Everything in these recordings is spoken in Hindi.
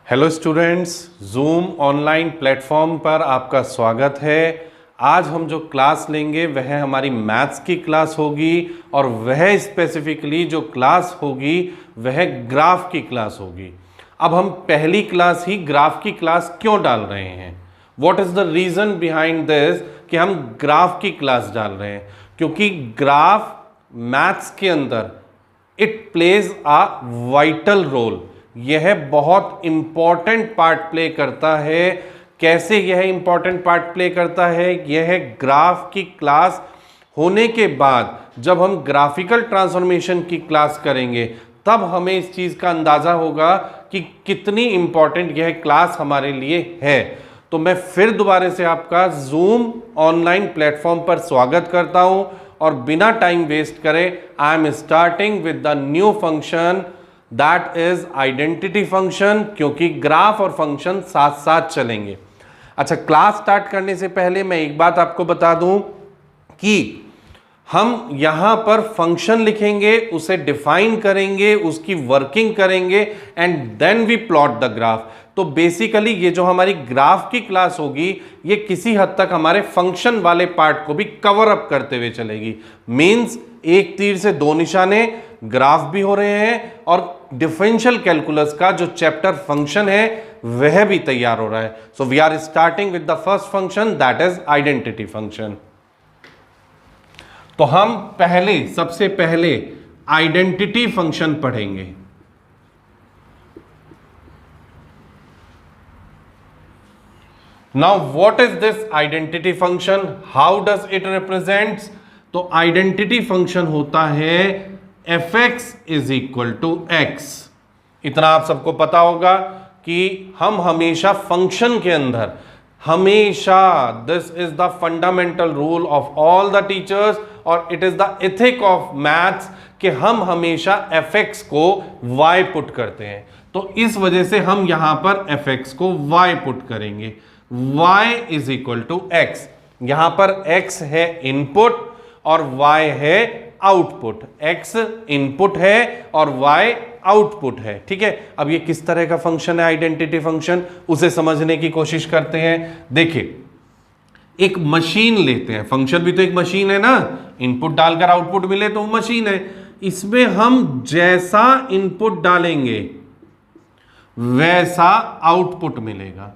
Hello students, zoom online platform पर आपका स्वागत है। आज हम जो क्लास लेंगे वह हमारी मैथ्स की क्लास होगी और वह स्पेसिफिकली जो क्लास होगी वह ग्राफ की क्लास होगी। अब हम पहली क्लास ही ग्राफ की क्लास क्यों डाल रहे हैं? What is the reason behind this कि हम ग्राफ की क्लास डाल रहे हैं? क्योंकि ग्राफ मैथ्स के अंदर it plays a vital role. यह बहुत इंपॉर्टेंट पार्ट प्ले करता है। कैसे यह इंपॉर्टेंट पार्ट प्ले करता है? यह ग्राफ की क्लास होने के बाद जब हम ग्राफिकल ट्रांसफॉर्मेशन की क्लास करेंगे तब हमें इस चीज़ का अंदाज़ा होगा कि कितनी इंपॉर्टेंट यह क्लास हमारे लिए है। तो मैं फिर दोबारा से आपका जूम ऑनलाइन प्लेटफॉर्म पर स्वागत करता हूं और बिना टाइम वेस्ट करे I am starting with the new function that is identity function, क्योंकि ग्राफ और फंक्शन साथ साथ चलेंगे। अच्छा, क्लास स्टार्ट करने से पहले मैं एक बात आपको बता दूं कि हम यहां पर फंक्शन लिखेंगे, उसे डिफाइन करेंगे, उसकी वर्किंग करेंगे and then we plot the graph. तो बेसिकली ये जो हमारी ग्राफ की क्लास होगी ये किसी हद तक हमारे फंक्शन वाले पार्ट को भी कवर अप करते हुए चलेगी। मींस एक तीर से दो निशाने, ग्राफ भी हो रहे हैं और डिफरेंशियल कैलकुलस का जो चैप्टर फंक्शन है वह भी तैयार हो रहा है। So we are starting with the first function that is identity function. तो हम सबसे पहले आइडेंटिटी फंक्शन पढ़ेंगे। Now what is this identity function? How does it represents? तो आइडेंटिटी फंक्शन होता है fx is equal to x। इतना आप सबको पता होगा कि हम हमेशा फंक्शन के अंदर हमेशा, this is the fundamental rule of all the teachers और it is the ethic of maths कि हम हमेशा fx को y पुट करते हैं। तो इस वजह से हम यहां पर fx को y पुट करेंगे। y is equal to x। यहां पर x है इनपुट और y है आउटपुट। x इनपुट है और y आउटपुट है। ठीक है, अब ये किस तरह का फंक्शन है आइडेंटिटी फंक्शन, उसे समझने की कोशिश करते हैं। देखिए, एक मशीन लेते हैं, फंक्शन भी तो एक मशीन है ना, इनपुट डालकर आउटपुट मिले तो वो मशीन है। इसमें हम जैसा इनपुट डालेंगे वैसा आउटपुट मिलेगा।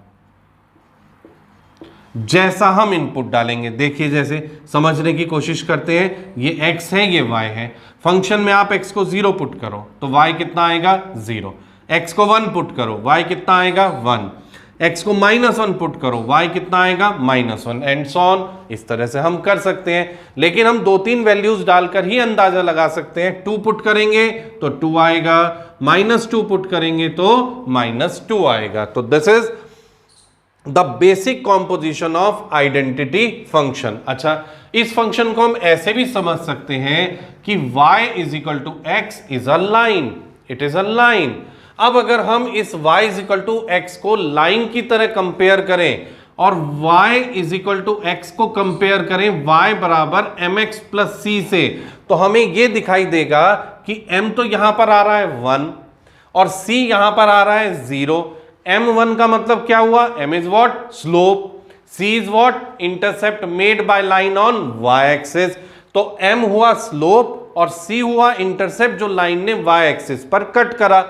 जैसा हम इनपुट डालेंगे, देखिए जैसे समझने की कोशिश करते हैं, ये x है ये y है। फंक्शन में आप x को 0 पुट करो तो y कितना आएगा 0, x को 1 पुट करो y कितना आएगा 1, x को -1 पुट करो y कितना आएगा -1 एंड सो ऑन। इस तरह से हम कर सकते हैं, लेकिन हम 2-3 वैल्यूज डालकर ही अंदाजा लगा सकते हैं। 2 पुट करेंगे तो 2 आएगा, -2 पुट करेंगे तो -2 आएगा। तो this is the basic composition of identity function. अच्छा, इस फंक्शन को हम ऐसे भी समझ सकते हैं कि y is equal to X is a line, it is a line. अब अगर हम इस y is equal to X को लाइन की तरह कंपेयर करें और y is equal to X को कंपेयर करें y बराबर mx प्लस c से, तो हमें यह दिखाई देगा कि m तो यहां पर आ रहा है 1 और c यहां पर आ रहा है 0। m1 का मतलब क्या हुआ? m is what? Slope. c is what? Intercept made by line on y axis. तो m हुआ स्लोप और c हुआ इंटरसेप्ट जो लाइन ने y एक्सिस पर कट करा।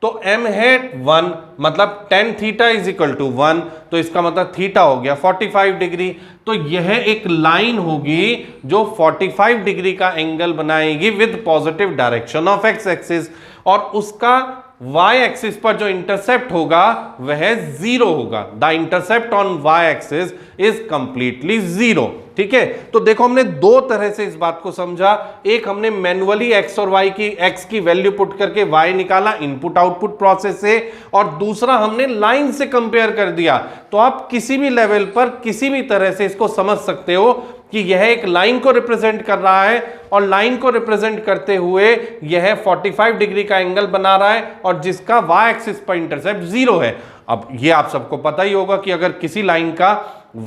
तो m है 1, मतलब tan theta is equal to 1, तो इसका मतलब थीटा हो गया 45 डिग्री। तो यह एक लाइन होगी जो 45 डिग्री का एंगल बनाएगी with positive direction of x axis, और उसका y एक्सिस पर जो इंटरसेप्ट होगा वह 0 होगा। The intercept on y axis is completely 0। ठीक है, तो देखो हमने दो तरह से इस बात को समझा। एक, हमने मैन्युअली x और y की x की वैल्यू पुट करके y निकाला इनपुट आउटपुट प्रोसेस से, और दूसरा हमने लाइन से कंपेयर कर दिया। तो आप किसी भी लेवल पर किसी भी तरह से इसको समझ सकते हो कि यह एक लाइन को रिप्रेजेंट कर रहा है और लाइन को रिप्रेजेंट करते हुए यह 45 डिग्री का एंगल बना रहा है और जिसका y एक्सिस पर इंटरसेप्ट 0 है। अब ये आप सबको पता ही होगा कि अगर किसी लाइन का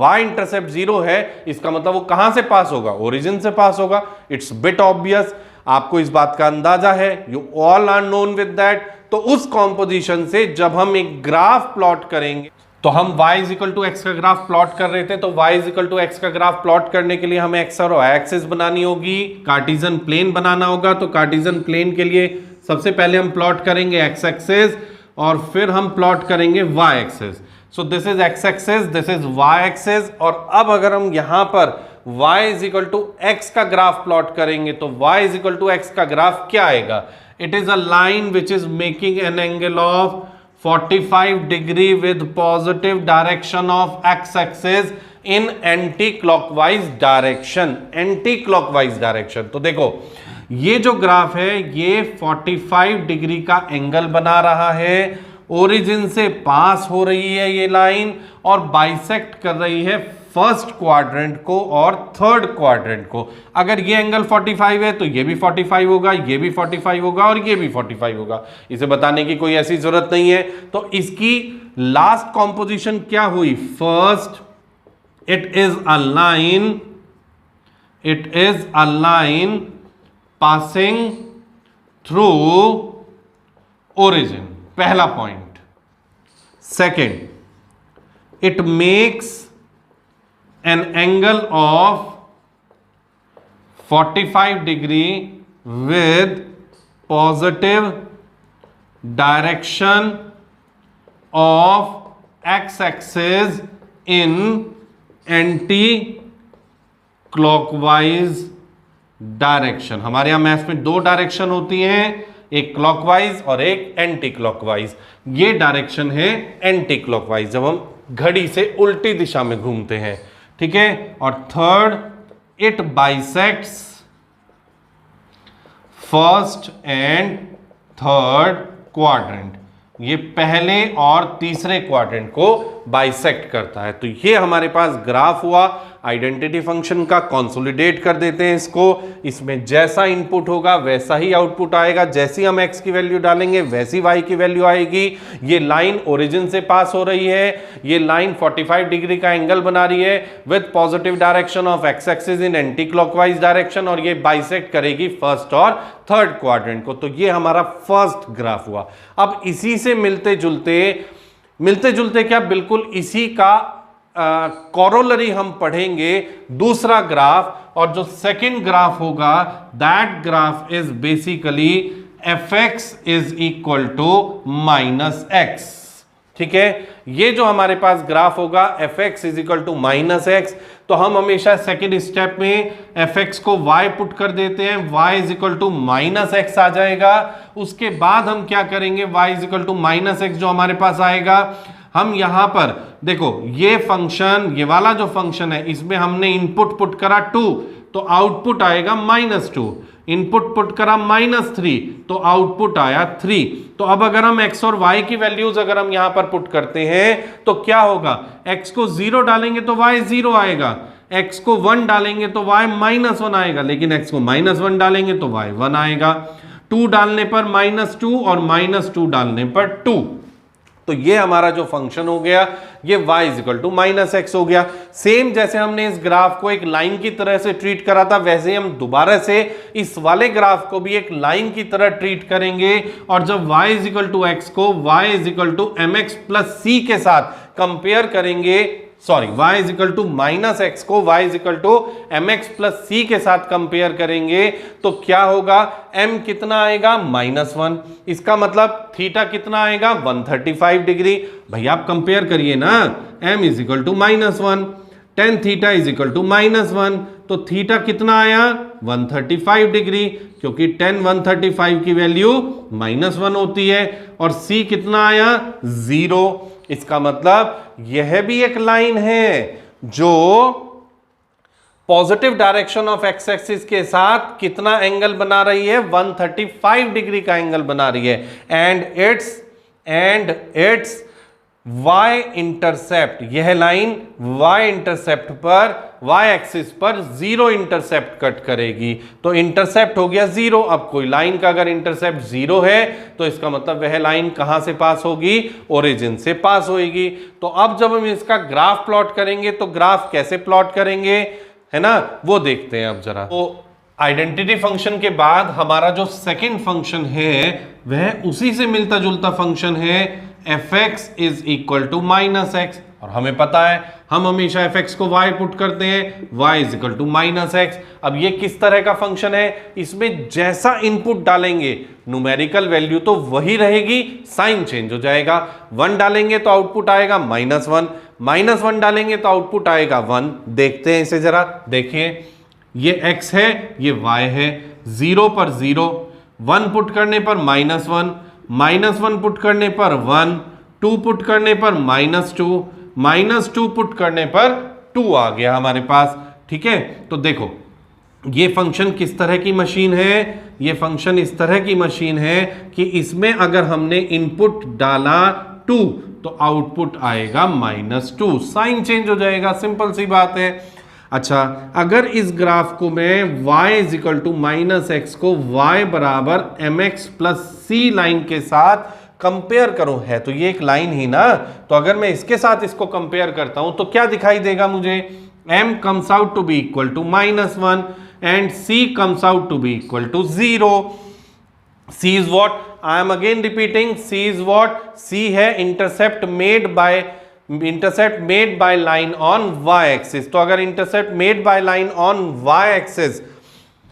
y इंटरसेप्ट 0 है, इसका मतलब वो कहां से पास होगा? ओरिजिन से पास होगा। It's bit obvious. आपको इस बात का अंदाजा है, you all are known with that. तो उस कॉम्पोजिशन से जब हम एक ग्राफ प्लॉट करेंगे, तो हम y is equal to x का ग्राफ प्लॉट कर रहे थे, तो y is equal to x का ग्राफ प्लॉट करने के लिए हमें एक्स और वाई एक्सिस बनानी होगी, कार्टेशियन प्लेन बनाना होगा। तो कार्टेशियन प्लेन के लिए सबसे पहले हम प्लॉट करेंगे एक्स एक्सिस और फिर हम प्लॉट करेंगे Y axis. So this is X axis, this is Y axis. और अब अगर हम यहां पर y is equal to x का ग्राफ प्लॉट करेंगे तो y is equal to x का ग्राफ क्या आएगा? It is a line which is making an angle of 45 degree with positive direction of X axis in anti clockwise direction, anti clockwise direction. तो देखो ये जो ग्राफ है ये 45 डिग्री का एंगल बना रहा है, ओरिजिन से पास हो रही है ये लाइन और बाइसेक्ट कर रही है फर्स्ट क्वाड्रेंट को और थर्ड क्वाड्रेंट को। अगर ये एंगल 45 है तो ये भी 45 होगा, ये भी 45 होगा और ये भी 45 होगा। इसे बताने की कोई ऐसी जरूरत नहीं है। तो इसकी लास्ट कॉम्पोजिशन क्या हुई? First it is a line, it is a line passing through origin, पहला point. Second, it makes an angle of 45 degree with positive direction of x-axis in anti-clockwise direction। हमारे यहां मैथ्स में दो डायरेक्शन होती हैं, एक क्लॉकवाइज और एक एंटी क्लॉकवाइज। ये डायरेक्शन है एंटी क्लॉकवाइज, जब हम घड़ी से उल्टी दिशा में घूमते हैं, ठीक है। और third, it bisects first and third quadrant, ये पहले और तीसरे क्वाड्रेंट को बाइसेक्ट करता है। तो ये हमारे पास ग्राफ हुआ आइडेंटिटी फंक्शन का। कंसोलिडेट कर देते हैं इसको, इसमें जैसा इनपुट होगा वैसा ही आउटपुट आएगा, जैसी हम x की वैल्यू डालेंगे वैसी y की वैल्यू आएगी। ये लाइन ओरिजिन से पास हो रही है, ये लाइन 45 डिग्री का एंगल बना रही है with positive direction of x axis in anti clockwise direction, और ये बाइसेक्ट करेगी फर्स्ट और थर्ड क्वाड्रेंट को। तो ये हमारा फर्स्ट ग्राफ हुआ। अब इसी से मिलते जुलते क्या, बिल्कुल इसी का कॉरोलरी हम पढ़ेंगे दूसरा ग्राफ, और जो सेकंड ग्राफ होगा that graph is basically fx is equal to minus x, ठीक है। ये जो हमारे पास ग्राफ होगा fx is equal to minus x, तो हम हमेशा सेकंड स्टेप में fx को y पुट कर देते हैं, y is equal to minus x आ जाएगा। उसके बाद हम क्या करेंगे, y is equal to minus x जो हमारे पास आएगा, हम यहां पर देखो ये फंक्शन, ये वाला जो फंक्शन है इसमें हमने इनपुट पुट करा 2 तो आउटपुट आएगा -2, इनपुट पुट करा -3 तो आउटपुट आया 3। तो अब अगर हम x और y की वैल्यूज अगर हम यहां पर पुट करते हैं तो क्या होगा, x को 0 डालेंगे तो y 0 आएगा, x को 1 डालेंगे तो y -1 आएगा, लेकिन x को -1 डालेंगे तो y 1 आएगा। 2 डालने पर -2 और -2 डालने पर 2। तो ये हमारा जो फंक्शन हो गया ये y is equal to minus X हो गया। सेम जैसे हमने इस ग्राफ को एक लाइन की तरह से ट्रीट करा था, वैसे हम दोबारा से इस वाले ग्राफ को भी एक लाइन की तरह ट्रीट करेंगे, और जब y is equal to X को y is equal to mx plus c के साथ कंपेयर करेंगे, sorry y is equal to minus X को y is equal to mx plus c के साथ कंपेयर करेंगे, तो क्या होगा, m कितना आएगा -1, इसका मतलब थीटा कितना आएगा 135 डिग्री। भैया आप कंपेयर करिए ना, m is equal to -1, tan theta is equal to -1, तो थीटा कितना आया 135 डिग्री, क्योंकि tan 135 की वैल्यू -1 होती है, और c कितना आया 0। इसका मतलब यह भी एक लाइन है जो positive direction of X axis के साथ कितना एंगल बना रही है, 135 डिग्री का एंगल बना रही है, एंड इट्स y इंटरसेप्ट, यह लाइन y इंटरसेप्ट पर, y एक्सिस पर 0 इंटरसेप्ट कट करेगी। तो इंटरसेप्ट हो गया 0। अब कोई लाइन का अगर इंटरसेप्ट 0 है तो इसका मतलब वह लाइन कहां से पास होगी, ओरिजिन से पास होगी। तो अब जब हम इसका ग्राफ प्लॉट करेंगे तो ग्राफ कैसे प्लॉट करेंगे, है ना, वो देखते हैं अब जरा। तो आइडेंटिटी फंक्शन के बाद हमारा जो सेकंड फंक्शन है वह उसी से मिलता जुलता फंक्शन है fx is equal to minus X, और हमें पता है हम हमेशा fx को y पुट करते हैं, y is equal to minus X. अब ये किस तरह का फंक्शन है, इसमें जैसा इनपुट डालेंगे न्यूमेरिकल वैल्यू तो वही रहेगी, साइन चेंज हो जाएगा। 1 डालेंगे तो आउटपुट आएगा -1, -1 डालेंगे तो आउटपुट आएगा 1। देखते हैं इसे जरा, देखिए ये x है ये y है, 0 पर 0, 1 पुट करने पर -1, -1 पुट करने पर 1, 2 पुट करने पर -2, -2 पुट करने पर 2 आ गया हमारे पास। ठीक है, तो देखो ये फंक्शन किस तरह की मशीन है, ये फंक्शन इस तरह की मशीन है कि इसमें अगर हमने इनपुट डाला 2 तो आउटपुट आएगा -2, साइन चेंज हो जाएगा, सिंपल सी बात है। अच्छा, अगर इस ग्राफ को मैं y is equal to minus X को y बराबर mx प्लस सी लाइन के साथ कंपेयर करूं, है तो ये एक लाइन ही ना, तो अगर मैं इसके साथ इसको कंपेयर करता हूं तो क्या दिखाई देगा मुझे, m comes out to be equal to -1 and c comes out to be equal to 0। c is what, I am again repeating, c is what, c है intercept made by line on y axis. तो अगर intercept made by line on y axis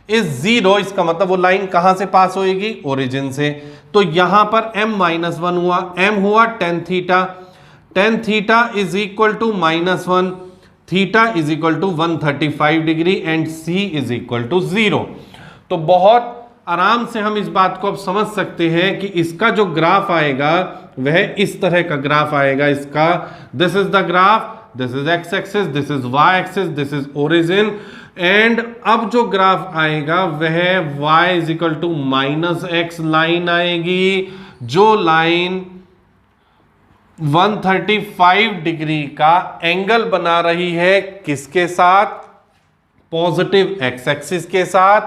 is 0, इसका मतलब वो लाइन कहां से पास होएगी, ओरिजिन से। तो यहां पर m-1 हुआ, m हुआ tan theta, tan theta is equal to -1, theta is equal to 135 degree and c is equal to 0। तो बहुत आराम से हम इस बात को अब समझ सकते हैं कि इसका जो ग्राफ आएगा वह इस तरह का ग्राफ आएगा इसका। This is the graph, this is x axis, this is y axis, this is origin, and अब जो ग्राफ आएगा वह y is equal to -x line आएगी, जो लाइन 135 डिग्री का एंगल बना रही है, किसके साथ, पॉजिटिव x एक्सिस के साथ।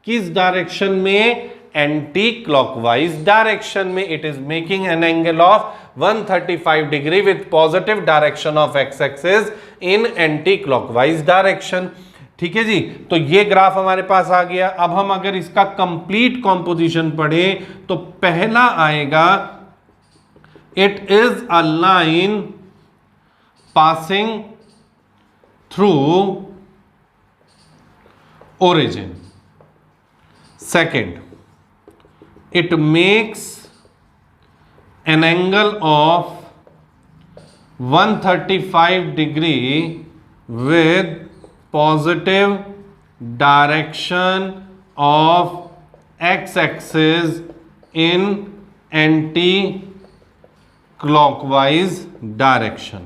किस डायरेक्शन में, एंटी क्लॉकवाइज डायरेक्शन में। It is making an angle of 135 degree with positive direction of x axis in anti clockwise direction. ठीक है जी, तो ये ग्राफ हमारे पास आ गया। अब हम अगर इसका कंप्लीट कॉम्पोजिशन पढ़ें तो पहला आएगा, it is a line passing through origin. Second, it makes an angle of 135 degree with positive direction of x-axis in anti-clockwise direction.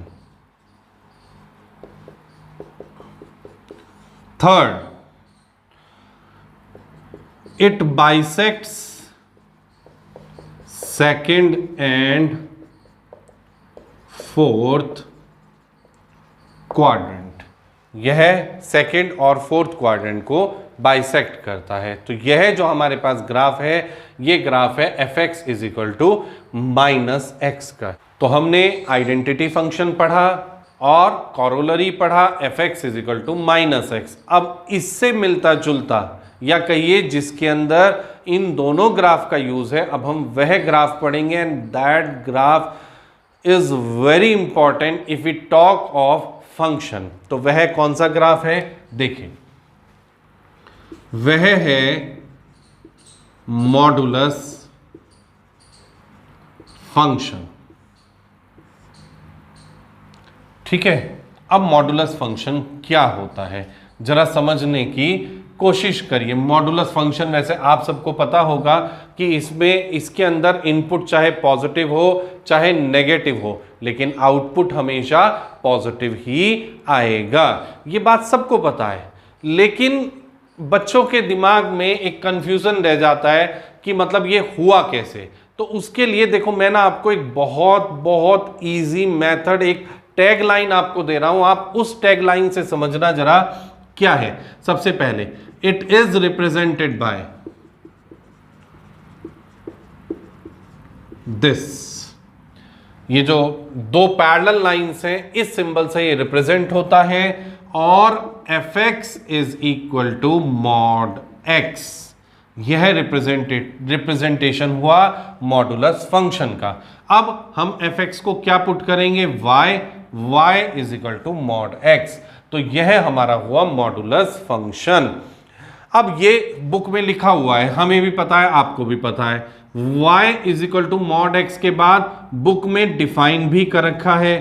Third, it bisects second and fourth quadrant। यह सेकंड और फोर्थ क्वाड्रेंट को बाइसेक्ट करता है। तो यह जो हमारे पास ग्राफ है, ये ग्राफ है fx is equal to -x का। तो हमने आइडेंटिटी फंक्शन पढ़ा और कॉरोलरी पढ़ा, fx is equal to -x। अब इससे मिलता जुलता या कहिए जिसके अंदर इन दोनों ग्राफ का यूज है, अब हम वह ग्राफ पढ़ेंगे, and that graph is very important if we talk of function. तो वह कौन सा ग्राफ है, देखिए वह है मॉडुलस फंक्शन। ठीक है, अब मॉडुलस फंक्शन क्या होता है जरा समझने की कोशिश करिए। मॉडुलस फंक्शन वैसे आप सबको पता होगा कि इसमें इसके अंदर इनपुट चाहे पॉजिटिव हो चाहे नेगेटिव हो, लेकिन आउटपुट हमेशा पॉजिटिव ही आएगा। ये बात सबको पता है, लेकिन बच्चों के दिमाग में एक कंफ्यूजन रह जाता है कि मतलब ये हुआ कैसे। तो उसके लिए देखो, मैं ना आपको एक बहुत बहुत ईजी मेथड, एक टैग लाइन आपको दे रहा हूं, आप उस टैग लाइन से समझना जरा क्या है। सबसे पहले, it is represented by this, ये जो दो पैरेलल लाइंस हैं इस सिंबल से ये रिप्रेजेंट होता है, और fx is equal to mod X. यह रिप्रेजेंटेशन हुआ मॉडुलस फंक्शन का। अब हम एफ एक्स को क्या पुट करेंगे, Y, Y is equal to mod X. तो यह हमारा हुआ मॉडुलस फंक्शन। अब ये बुक में लिखा हुआ है, हमें भी पता है, आपको भी पता है, y is equal to mod X के बाद बुक में डिफाइन भी कर रखा है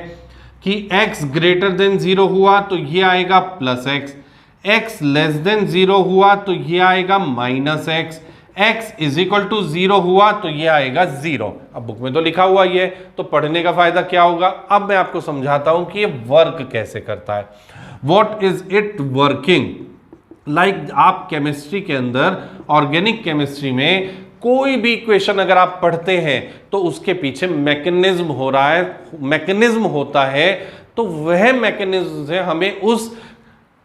कि x ग्रेटर देन 0 हुआ तो ये आएगा plus X, x less than 0 हुआ तो ये आएगा minus X, x is equal to 0 हुआ तो ये आएगा 0। अब बुक में तो लिखा हुआ ही है, तो पढ़ने का फायदा क्या होगा। अब मैं आपको समझाता हूं कि ये वर्क कैसे करता है, what is it working. Like आप केमिस्ट्री के अंदर, ऑर्गेनिक केमिस्ट्री में कोई भी इक्वेशन अगर आप पढ़ते हैं तो उसके पीछे मैकेनिज्म हो रहा है, मैकेनिज्म होता है, तो वह मैकेनिज्म से हमें उस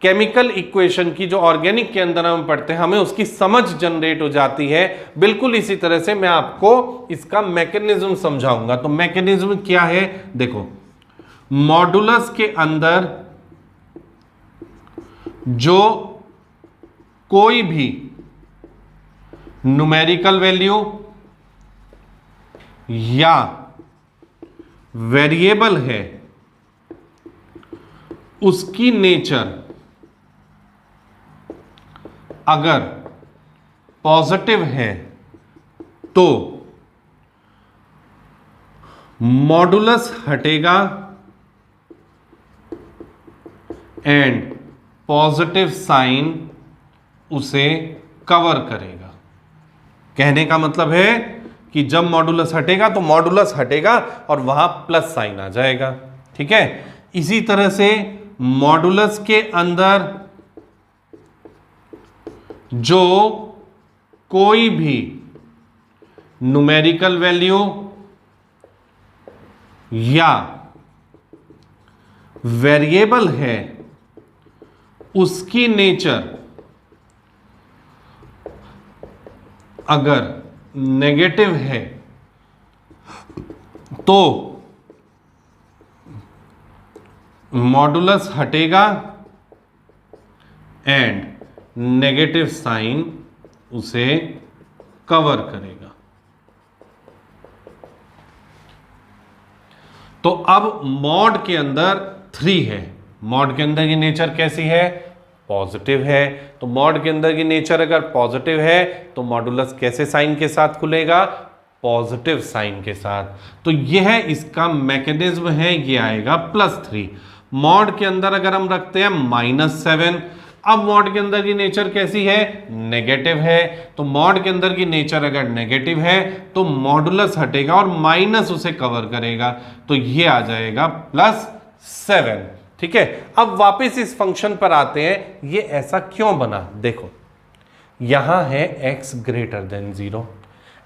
केमिकल इक्वेशन की जो ऑर्गेनिक के अंदर हम पढ़ते हैं हमें उसकी समझ जनरेट हो जाती है। बिल्कुल इसी तरह से मैं आपको इसका मैकेनिज्म समझाऊंगा। तो मैकेनिज्म क्या है, देखो, मॉडुलस के अंदर जो कोई भी न्यूमेरिकल वैल्यू या वेरिएबल है उसकी नेचर अगर पॉजिटिव है तो मॉडुलस हटेगा एंड पॉजिटिव साइन उसे कवर करेगा। कहने का मतलब है कि जब मॉडुलस हटेगा तो मॉडुलस हटेगा और वहां प्लस साइन आ जाएगा। ठीक है, इसी तरह से मॉडुलस के अंदर जो कोई भी न्यूमेरिकल वैल्यू या वेरिएबल है उसकी नेचर अगर नेगेटिव है तो मॉडुलस हटेगा एंड नेगेटिव साइन उसे कवर करेगा। तो अब मॉड के अंदर 3 है, मॉड के अंदर की नेचर कैसी है, पॉजिटिव है। तो मॉड के अंदर की नेचर अगर पॉजिटिव है तो मॉडुलस कैसे साइन के साथ खुलेगा, पॉजिटिव साइन के साथ। तो यह इसका मैकेनिज्म है, ये आएगा +3। मॉड के अंदर अगर हम रखते हैं -7, अब मॉड के अंदर की नेचर कैसी है, नेगेटिव है। तो मॉड के अंदर की नेचर अगर नेगेटिव है तो मॉडुलस हटेगा और माइनस उसे कवर करेगा, तो ये आ जाएगा +7। ठीक है, अब वापस इस फंक्शन पर आते हैं, ये ऐसा क्यों बना। देखो यहां है x greater than 0,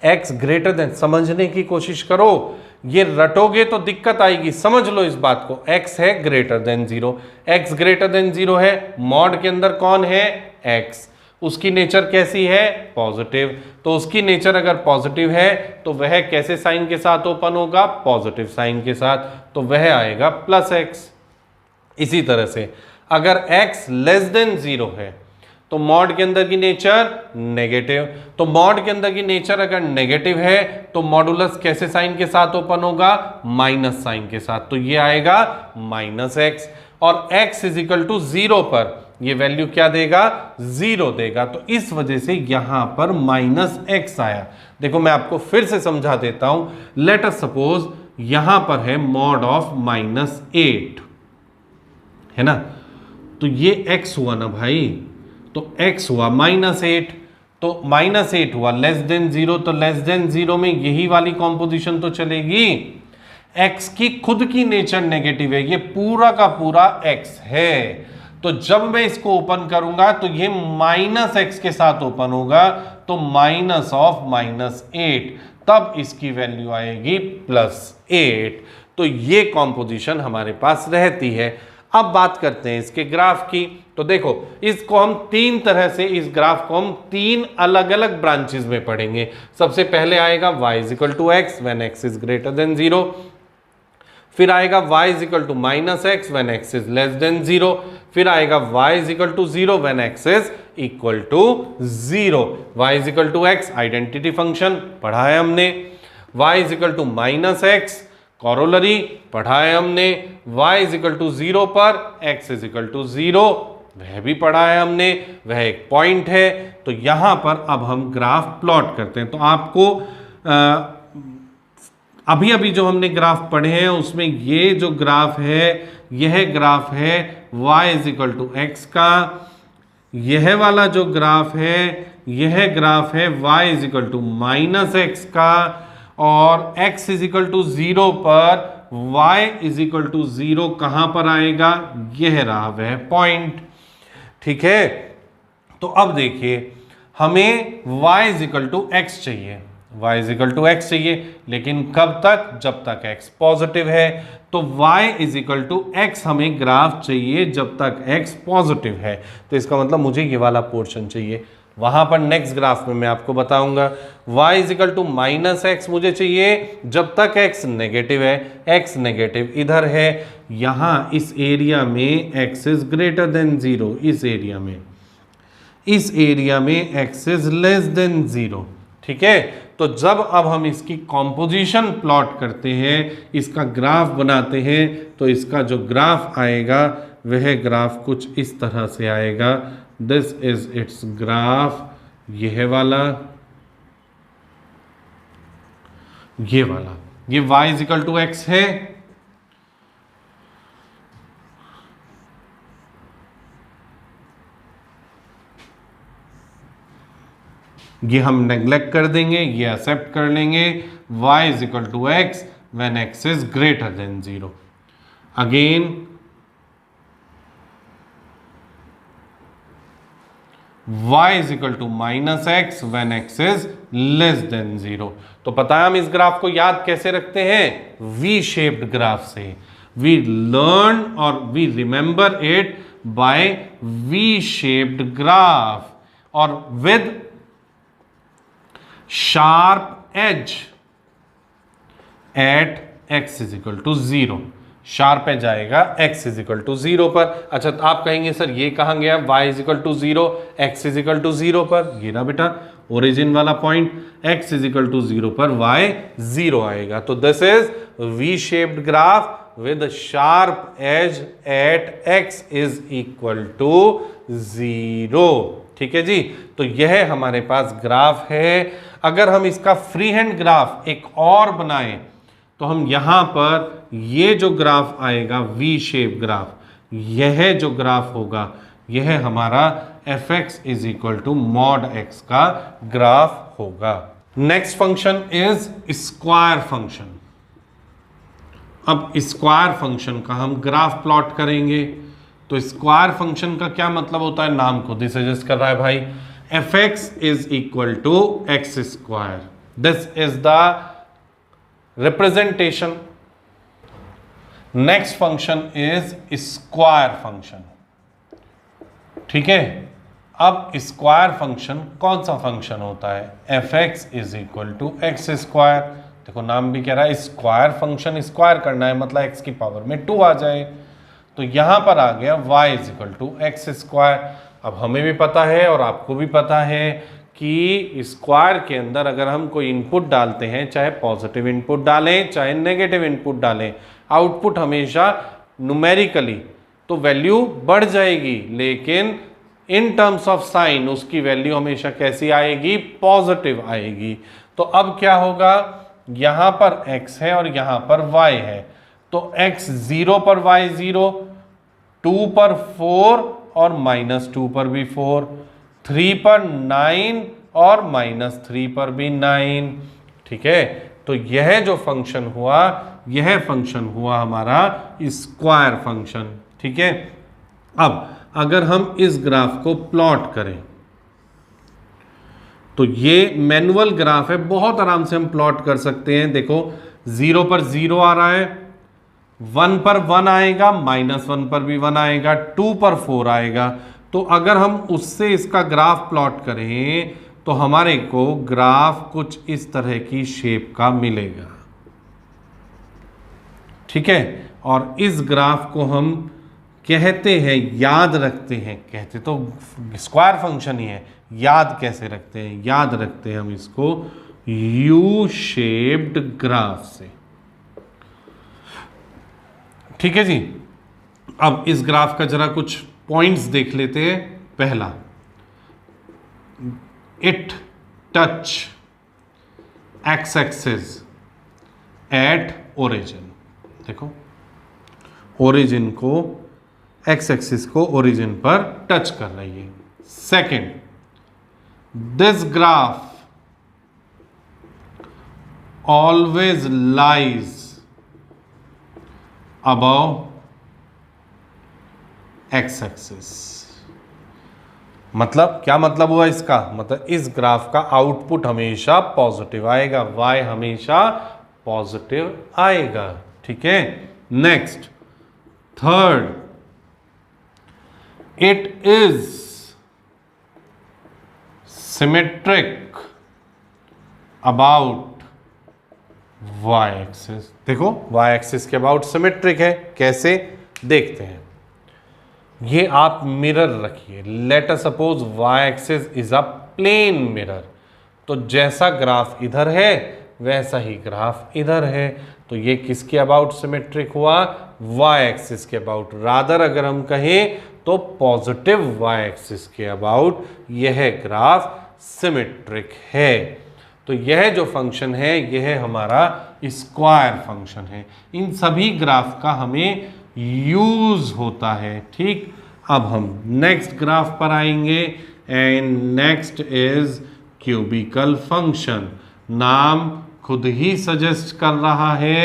x greater than, समझने की कोशिश करो, ये रटोगे तो दिक्कत आएगी। समझ लो इस बात को, x है greater than 0, x greater than 0 है, मॉड के अंदर कौन है, x, उसकी नेचर कैसी है, पॉजिटिव। तो उसकी नेचर अगर पॉजिटिव है तो वह कैसे साइन के साथ ओपन होगा, पॉजिटिव साइन के साथ, तो वह आएगा +x। इसी तरह से अगर x लेस देन 0 है तो मॉड के अंदर की नेचर नेगेटिव। तो मॉड के अंदर की नेचर अगर नेगेटिव है तो मॉडुलस कैसे साइन के साथ ओपन होगा, माइनस साइन के साथ, तो ये आएगा -x। और x इज इक्वल टू 0 पर ये वैल्यू क्या देगा, 0 देगा। तो इस वजह से यहां पर -x आया। देखो मैं आपको फिर से समझा देता हूं। लेट अस सपोज यहां पर है मॉड ऑफ -8, है ना, तो ये x हुआ ना भाई, तो x हुआ -8, तो -8 हुआ लेस देन 0, तो लेस देन 0 में यही वाली कॉम्पोजिशन तो चलेगी। x की खुद की नेचर नेगेटिव है, ये पूरा का पूरा x है, तो जब मैं इसको ओपन करूंगा तो ये -x के साथ ओपन होगा, तो -8, तब इसकी वैल्यू आएगी +8। तो ये कॉम्पोजिशन हमारे पास रहती है। अब बात करते हैं इसके ग्राफ की। तो देखो इसको हम 3 तरह से, इस ग्राफ को हम 3 अलग अलग ब्रांचेस में पढ़ेंगे। सबसे पहले आएगा y = x when x is greater than 0, फिर आएगा y = -x when x is less than 0, फिर आएगा y = 0 when x is equal to 0, y is equal to x identity function पढ़ा है हमने, y is equal to minus x corollary पढ़ा है हमने, y इज इक्वल टू 0 पर x इज इक्वल टू 0 वह भी पढ़ा है हमने, वह एक पॉइंट है। तो यहां पर अब हम ग्राफ प्लॉट करते हैं। तो आपको अभी अभी जो हमने ग्राफ पढ़े हैं उसमें ये जो ग्राफ है यह ग्राफ है y is equal to x का, यह वाला जो ग्राफ है यह ग्राफ है y is equal to minus x का, और x इज इक्वल टू 0 पर y इज इक्वल टू 0 कहां पर आएगा, यह रहा वह पॉइंट। ठीक है, तो अब देखिए हमें y is equal to x चाहिए, y is equal to x चाहिए, लेकिन कब तक, जब तक x पॉजिटिव है। तो y is equal to x हमें ग्राफ चाहिए जब तक x पॉजिटिव है। तो इसका मतलब मुझे ये वाला पोर्शन चाहिए, वहां पर नेक्स्ट ग्राफ में मैं आपको बताऊंगा। y is equal to minus x मुझे चाहिए जब तक x नेगेटिव है, x नेगेटिव इधर है, यहां इस एरिया में x इज ग्रेटर देन 0, इस एरिया में x इज लेस देन 0। ठीक है, तो जब अब हम इसकी कॉम्पोजिशन प्लॉट करते हैं, इसका ग्राफ बनाते हैं, तो इसका जो ग्राफ आएगा वह ग्राफ कुछ इस तरह से आएगा। दिस इज इट्स ग्राफ, यह वाला, ये वाला, ये y is equal to x है, ये हम नेग्लेक्ट कर देंगे, ये एक्सेप्ट कर लेंगे। y is equal to x when x is greater than 0। Again y is equal to minus x when x is less than 0। तो पता है हम इस ग्राफ को याद कैसे रखते हैं, वी शेप्ड ग्राफ से। वी लर्न और we remember it by V shaped graph और with sharp edge at x is equal to 0। Sharp edge आएगा x इज इक्वल टू 0 पर। अच्छा, तो आप कहेंगे सर ये कहां गया, y is equal to 0, x is equal to 0 पर, ये ना बेटा ओरिजिन वाला point, x is equal to 0 पर y 0 आएगा। तो this is V shaped graph with sharp edge at x is equal to 0। ठीक है जी, तो यह हमारे पास ग्राफ है। अगर हम इसका फ्री हैंड ग्राफ एक और बनाएं तो हम यहां पर ये जो ग्राफ आएगा वी शेप ग्राफ, यह जो ग्राफ होगा यह हमारा fx is equal to mod x का ग्राफ होगा। Next function is square function. अब स्क्वायर फंक्शन का हम ग्राफ प्लॉट करेंगे। तो स्क्वायर फंक्शन का क्या मतलब होता है, नाम खुद ही सजेस्ट कर रहा है भाई। fx is equal to x square, this is the representation. Next function is square function. ठीक है, अब स्क्वायर फंक्शन कौन सा फंक्शन होता है, fx is equal to x square. देखो नाम भी कह रहा है स्क्वायर फंक्शन, स्क्वायर करना है मतलब x की पावर में 2 आ जाए। तो यहां पर आ गया y is equal to x square. अब हमें भी पता है और आपको भी पता है कि स्क्वायर के अंदर अगर हम कोई इनपुट डालते हैं, चाहे पॉजिटिव इनपुट डालें चाहे नेगेटिव इनपुट डालें, आउटपुट हमेशा न्यूमेरिकली तो वैल्यू बढ़ जाएगी, लेकिन इन टर्म्स ऑफ साइन उसकी वैल्यू हमेशा कैसी आएगी, पॉजिटिव आएगी। तो अब क्या होगा, यहां पर x है और यहां पर y है, तो x 0 पर y 0, 2 पर 4 और -2 पर भी 4, 3 पर 9 और -3 पर भी 9। ठीक है, तो यह जो फंक्शन हुआ यह फंक्शन हुआ हमारा स्क्वायर फंक्शन। ठीक है, अब अगर हम इस ग्राफ को प्लॉट करें तो ये मैनुअल ग्राफ है, बहुत आराम से हम प्लॉट कर सकते हैं। देखो 0 पर 0 आ रहा है, 1 पर 1 आएगा, -1 पर भी 1 आएगा, 2 पर 4 आएगा। तो अगर हम उससे इसका ग्राफ प्लॉट करें तो हमारे को ग्राफ कुछ इस तरह की शेप का मिलेगा। ठीक है, और इस ग्राफ को हम कहते हैं, याद रखते हैं, कहते तो स्क्वायर फंक्शन ही है, याद कैसे रखते हैं? याद रखते हैं हम इसको यू शेप्ड ग्राफ से। ठीक है जी। अब इस ग्राफ का जरा कुछ पॉइंट्स देख लेते हैं। पहला, it touch x axis at origin. देखो, ओरिजिन को, एक्स एक्सिस को ओरिजिन पर टच कर रही है। Second, this graph always lies above x axis. मतलब क्या मतलब हुआ इसका? मतलब इस ग्राफ का आउटपुट हमेशा पॉजिटिव आएगा, y हमेशा पॉजिटिव आएगा। ठीक है। Next, third, it is symmetric about y axis. देखो, y एक्सिस के अबाउट सिमेट्रिक है। कैसे? देखते हैं। ये आप मिरर रखिए। Let us suppose y axis is a plane mirror, तो जैसा ग्राफ इधर है वैसा ही ग्राफ इधर है, तो ये किसके अबाउट सिमेट्रिक हुआ? y एक्सिस के अबाउट। रादर अगर हम कहें तो पॉजिटिव y एक्सिस के अबाउट यह ग्राफ सिमेट्रिक है। तो यह जो फंक्शन है यह हमारा स्क्वायर फंक्शन है। इन सभी ग्राफ का हमें यूज होता है। ठीक। अब हम नेक्स्ट ग्राफ पर आएंगे and next is cubical function. नाम खुद ही सजेस्ट कर रहा है।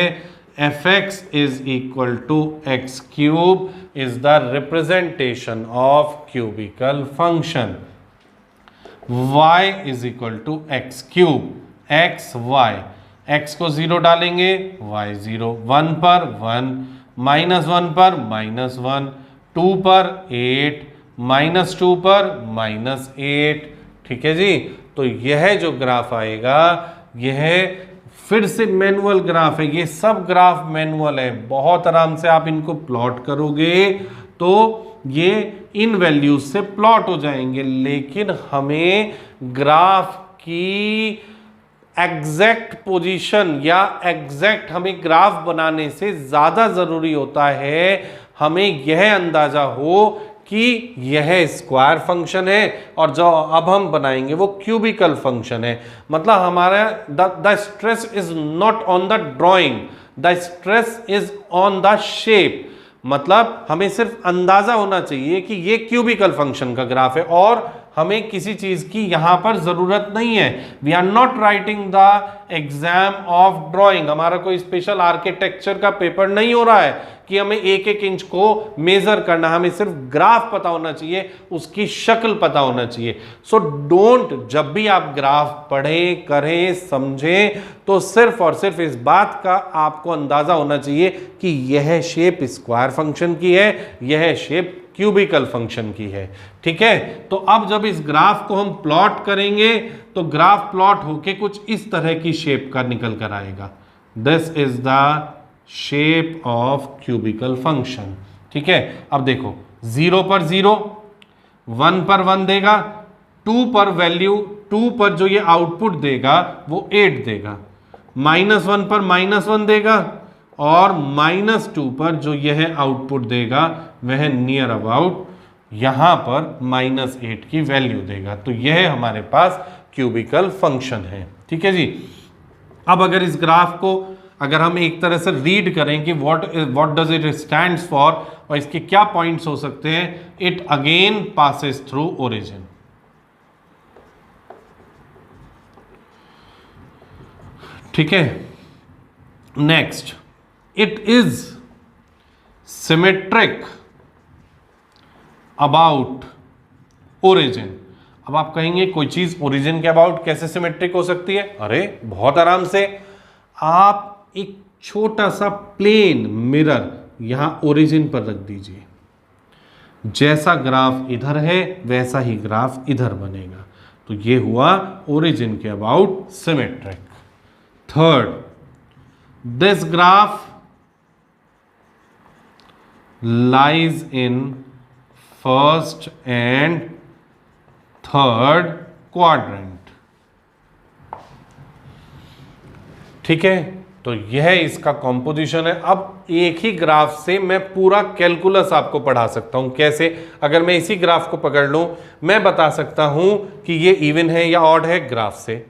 F x is equal to x cube is the representation of cubical function. y is equal to x cube, x y, x को 0 डालेंगे, y 0, 1 पर 1, -1 पर -1, 2 पर 8, -2 पर -8। ठीक है जी। तो यह जो ग्राफ आएगा यह फिर से मैनुअल ग्राफ है। ये सब ग्राफ मैनुअल है। बहुत आराम से आप इनको प्लॉट करोगे तो ये इन वैल्यूज से प्लॉट हो जाएंगे, लेकिन हमें ग्राफ की एग्जैक्ट पोजीशन या एग्जैक्ट हमें ग्राफ बनाने से ज़्यादा ज़रूरी होता है हमें यह अंदाज़ा हो कि यह स्क्वायर फंक्शन है और जो अब हम बनाएंगे वो क्यूबिकल फंक्शन है। मतलब हमारा the stress is not on the drawing, the stress is on the shape. मतलब हमें सिर्फ अंदाजा होना चाहिए कि ये क्यूबिकल फंक्शन का ग्राफ है और हमें किसी चीज की यहां पर जरूरत नहीं है। We are not writing the exam of drawing. हमारा कोई स्पेशल आर्किटेक्चर का पेपर नहीं हो रहा है कि हमें एक एक इंच को मेजर करना। हमें सिर्फ ग्राफ पता होना चाहिए, उसकी शक्ल पता होना चाहिए। सो डोंट, जब भी आप ग्राफ पढ़ें, करें, समझें तो सिर्फ और सिर्फ इस बात का आपको अंदाजा होना चाहिए कि यह शेप स्क्वायर फंक्शन की है, यह शेप क्यूबिकल फंक्शन की है। ठीक है। तो अब जब इस ग्राफ को हम प्लॉट करेंगे तो ग्राफ प्लॉट होके कुछ इस तरह की शेप का निकल कर आएगा। This is the shape of cubical function. ठीक है। अब देखो, 0 पर 0, 1 पर 1 देगा, 2 पर वैल्यू, 2 पर जो ये आउटपुट देगा वो 8 देगा, -1 पर -1 देगा और -2 पर जो यह आउटपुट देगा वह नियर अबाउट यहां पर -8 की वैल्यू देगा। तो यह हमारे पास क्यूबिकल फंक्शन है। ठीक है जी। अब अगर इस ग्राफ को अगर हम एक तरह से रीड करें कि what does it stands for और इसके क्या पॉइंट्स हो सकते हैं, it again passes through origin. ठीक है। Next, it is symmetric about origin. अब आप कहेंगे कोई चीज ओरिजिन के अबाउट कैसे सिमेट्रिक हो सकती है? अरे बहुत आराम से, आप एक छोटा सा प्लेन मिरर यहां ओरिजिन पर रख दीजिए, जैसा ग्राफ इधर है वैसा ही ग्राफ इधर बनेगा। तो ये हुआ ओरिजिन के about symmetric. Third, this graph lies in first and third quadrant. ठीक है, तो यह इसका कॉम्पोजिशन है। अब एक ही ग्राफ से मैं पूरा कैलकुलस आपको पढ़ा सकता हूं। कैसे? अगर मैं इसी ग्राफ को पकड़ लूं, मैं बता सकता हूं कि ये इवन है या ऑड है ग्राफ से।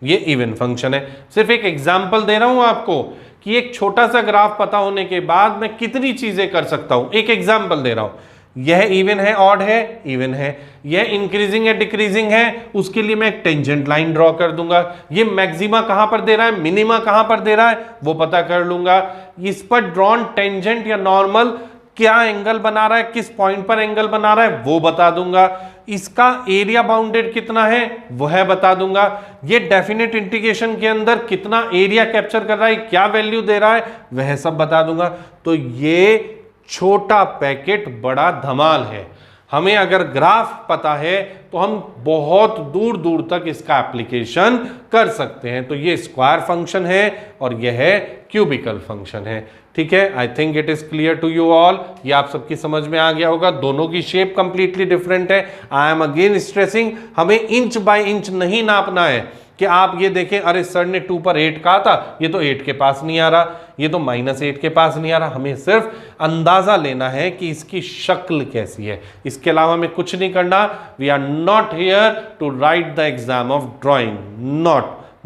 ये इवन फंक्शन है। सिर्फ एक एग्जांपल दे रहा हूं आपको कि एक छोटा सा ग्राफ पता होने के बाद मैं कितनी चीजें कर सकता हूं। एक एग्जांपल दे रहा हूं, यह इवन है, ऑड है, इवन है, यह इंक्रीजिंग है, डिक्रीजिंग है, उसके लिए मैं एक टेंजेंट लाइन ड्रॉ कर दूंगा। ये मैक्सिमा कहां पर दे रहा है, मिनिमा कहां पर दे रहा है, वो पता कर लूंगा। इस पर ड्रॉन टेंजेंट या नॉर्मल क्या एंगल बना रहा है, किस पॉइंट पर एंगल बना रहा है, वो बता दूंगा। इसका एरिया बाउंडेड कितना है, वह बता दूंगा। ये डेफिनेट इंटीग्रेशन के अंदर कितना एरिया कैप्चर कर रहा है, क्या वैल्यू दे रहा है, वह सब बता दूंगा। तो ये छोटा पैकेट बड़ा धमाल है। हमें अगर ग्राफ पता है तो हम बहुत दूर दूर तक इसका एप्लीकेशन कर सकते हैं। तो ये स्क्वायर फंक्शन है और यह है क्यूबिकल फंक्शन है। ठीक है, I think it is clear to you all. ये आप सबकी समझ में आ गया होगा। दोनों की शेप कंप्लीटली डिफरेंट है। आई एम अगेन स्ट्रेसिंग, हमें इंच बाय इंच नहीं नापना है कि आप ये देखें, अरे सर ने 2 पर 8 कहा था, ये तो 8 के पास नहीं आ रहा, ये तो -8 के पास नहीं आ रहा। हमें सिर्फ अंदाजा लेना है कि इसकी शक्ल कैसी है। इसके अलावा हमें कुछ नहीं करना। We are not here to write the exam of drawing,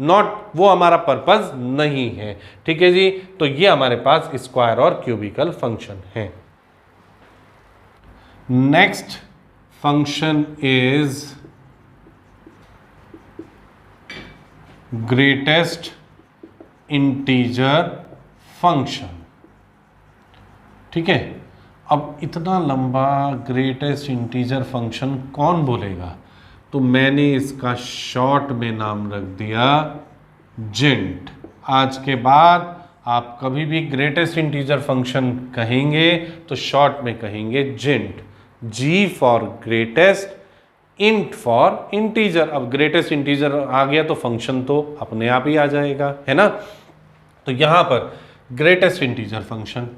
not वो हमारा पर्पस नहीं है। ठीक है जी, तो ये हमारे पास स्क्वायर और क्यूबिकल फंक्शन है। Next function is greatest integer function. ठीक है, अब इतना लंबा ग्रेटेस्ट इंटीजर फंक्शन कौन बोलेगा, तो मैंने इसका शॉर्ट में नाम रख दिया जिंट। आज के बाद आप कभी भी ग्रेटेस्ट इंटीजर फंक्शन कहेंगे तो शॉर्ट में कहेंगे GINT. G for greatest, int for integer. अब ग्रेटेस्ट इंटीजर आ गया तो फंक्शन तो अपने आप ही आ जाएगा, है ना। तो यहां पर greatest integer function,